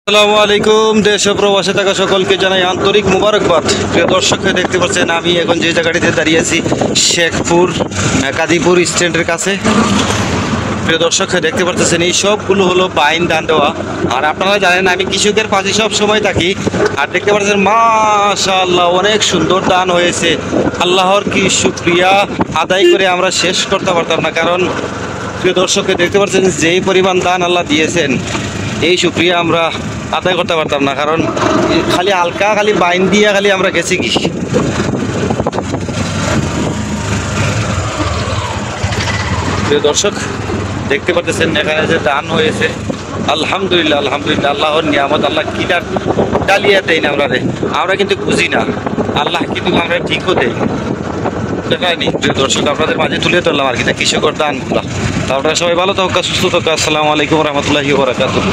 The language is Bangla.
আসসালামু আলাইকুম। দেশ ও প্রবাসে থাকা সকলকে জানাই আন্তরিক মুবারকবাদ। প্রিয় দর্শক, দেখতে পাচ্ছেন আমি এখন যে জায়গাটিতে দাঁড়িয়ে আছি শেখপুর কাদিপুর স্ট্যান্ডের কাছে। প্রিয় দর্শক, দেখতে পাচ্ছেন এই সবগুলো হলো বাইন ধান দেওয়া। আর আপনারা জানেন আমি কৃষকের পাশে সব সময় থাকি। আর দেখতে পাচ্ছেন মাশাআল্লাহ অনেক সুন্দর ধান হয়েছে। আল্লাহর কি শুকরিয়া আদায় করে আমরা শেষ করতে পারতাম না। কারণ প্রিয় দর্শক, দেখতে পাচ্ছেন যেই পরিমাণ ধান আল্লাহ দিয়েছেন এই শুক্রিয়া আমরা আদায় করতে পারতাম না। কারণ খালি হালকা খালি বাইন দিয়ে খালি আমরা গেছি কি। প্রিয় দর্শক, দেখতে পাচ্ছেন এখানে যে ধান হয়েছে আলহামদুলিল্লাহ আলহামদুলিল্লাহ আল্লাহর নিয়ামত। আল্লাহ কিটা ডালিয়া দেয় না আমরা কিন্তু বুঝি না, আল্লাহ কিন্তু আমরা ঠিকও দেয়। দেখায়নি প্রিয় দর্শক, আপনাদের মাঝে তুলে ধরলাম আর কি কৃষকের দানগুলা। আপনারা সবাই ভালো থাকুক, সুস্থ থাকুক। আসসালামু আলাইকুম রহমতুল্লাহি ওয়া বারাকাতুহু।